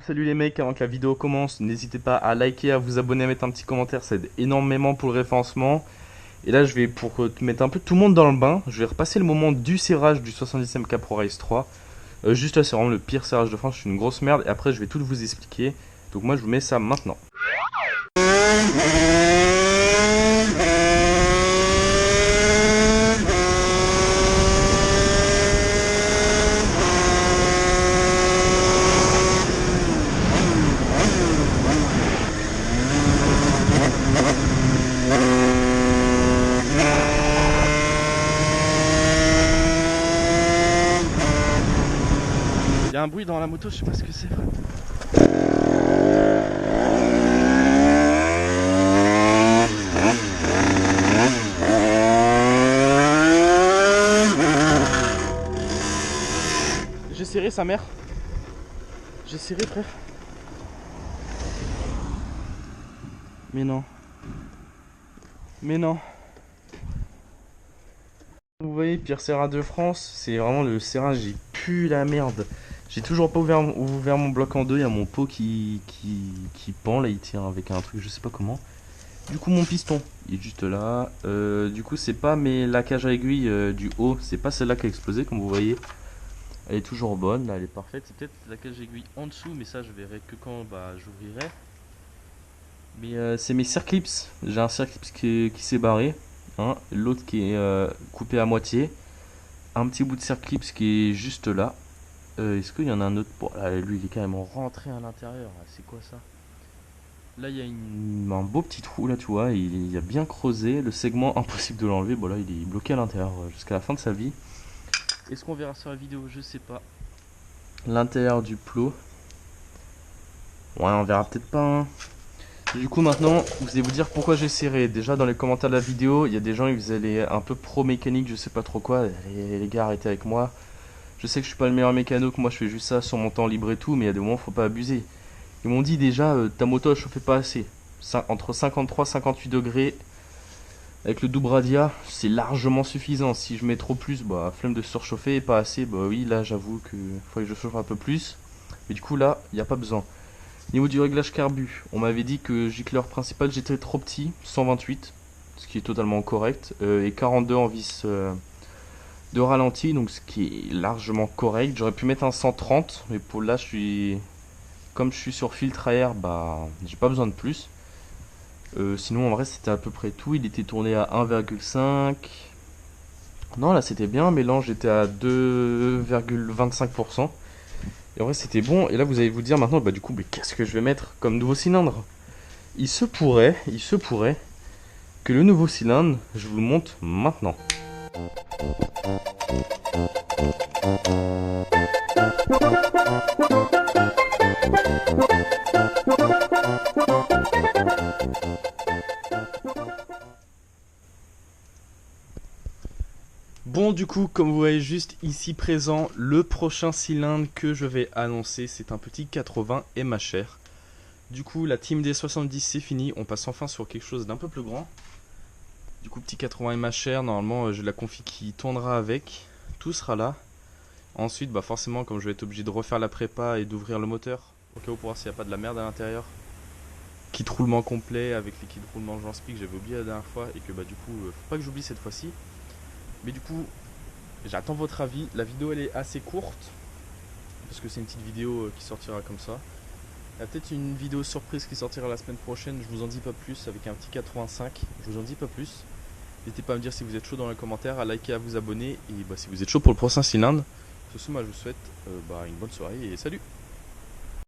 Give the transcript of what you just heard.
Salut les mecs, avant que la vidéo commence, n'hésitez pas à liker, à vous abonner, à mettre un petit commentaire, ça aide énormément pour le référencement. Et là je vais, pour te mettre un peu tout le monde dans le bain, je vais repasser le moment du serrage du 70e Cap Race 3. Juste là c'est vraiment le pire serrage de France, je suis une grosse merde et après je vais tout vous expliquer. Donc moi je vous mets ça maintenant. Il y a un bruit dans la moto, je sais pas ce que c'est. J'ai serré sa mère. J'ai serré frère. Mais non. Mais non. Vous voyez, pire serrage de France, c'est vraiment le serrage, il pue la merde. J'ai toujours pas ouvert mon bloc en deux, il y a mon pot qui pend, là il tient avec un truc, je sais pas comment. Du coup mon piston, il est juste là. Du coup c'est pas la cage à aiguille du haut, c'est pas celle-là qui a explosé comme vous voyez. Elle est toujours bonne, là elle est parfaite. C'est peut-être la cage à aiguille en dessous, mais ça je verrai que quand j'ouvrirai. Mais c'est mes circlips, j'ai un circlips qui s'est barré. Hein, l'autre qui est coupé à moitié, un petit bout de circlips qui est juste là. Est-ce qu'il y en a un autre? Bon, là, lui il est carrément rentré à l'intérieur. C'est quoi ça? Là il y a un beau petit trou là, tu vois, il a bien creusé le segment, impossible de l'enlever. Bon là il est bloqué à l'intérieur jusqu'à la fin de sa vie. Est-ce qu'on verra sur la vidéo? Je sais pas. L'intérieur du plot, ouais on verra peut-être pas hein. Du coup maintenant, vous allez vous dire pourquoi j'ai serré. Déjà dans les commentaires de la vidéo, il y a des gens qui faisaient un peu pro mécanique, je sais pas trop quoi. Les gars arrêtez avec moi. Je sais que je suis pas le meilleur mécano, que moi je fais juste ça sur mon temps libre et tout, mais il y a des moments faut pas abuser. Ils m'ont dit déjà ta moto elle chauffait pas assez. Entre 53 et 58 degrés avec le double radia, c'est largement suffisant. Si je mets trop plus, bah flemme de surchauffer, pas assez, bah oui là j'avoue que faudrait que je chauffe un peu plus. Mais du coup là, il n'y a pas besoin. Niveau du réglage carbu, on m'avait dit que gicleur principal j'étais trop petit, 128, ce qui est totalement correct, et 42 en vis de ralenti, donc ce qui est largement correct. J'aurais pu mettre un 130, mais pour là comme je suis sur filtre à air, bah j'ai pas besoin de plus. Sinon en vrai c'était à peu près tout, il était tourné à 1,5. Non là c'était bien, mélange j'étais à 2,25%. Et en vrai c'était bon, et là vous allez vous dire maintenant, bah du coup, mais qu'est-ce que je vais mettre comme nouveau cylindre? Il se pourrait que le nouveau cylindre, je vous le montre maintenant. Bon du coup, comme vous voyez juste ici présent, le prochain cylindre que je vais annoncer, c'est un petit 80 MHR. Du coup, la team des 70 c'est fini, on passe enfin sur quelque chose d'un peu plus grand. Du coup, petit 80 MHR, normalement j'ai la config qui tournera avec, tout sera là. Ensuite, bah forcément, comme je vais être obligé de refaire la prépa et d'ouvrir le moteur, au cas où pour voir s'il n'y a pas de la merde à l'intérieur. Kit roulement complet avec les kits roulement Janspy que j'avais oublié la dernière fois et que bah du coup, faut pas que j'oublie cette fois-ci. Mais du coup, j'attends votre avis. La vidéo elle est assez courte parce que c'est une petite vidéo qui sortira comme ça. Il y a peut-être une vidéo surprise qui sortira la semaine prochaine. Je vous en dis pas plus avec un petit 85. Je vous en dis pas plus. N'hésitez pas à me dire si vous êtes chaud dans les commentaires, à liker, à vous abonner et bah, si vous êtes chaud pour le prochain cylindre. Sur ce, moi je vous souhaite une bonne soirée et salut.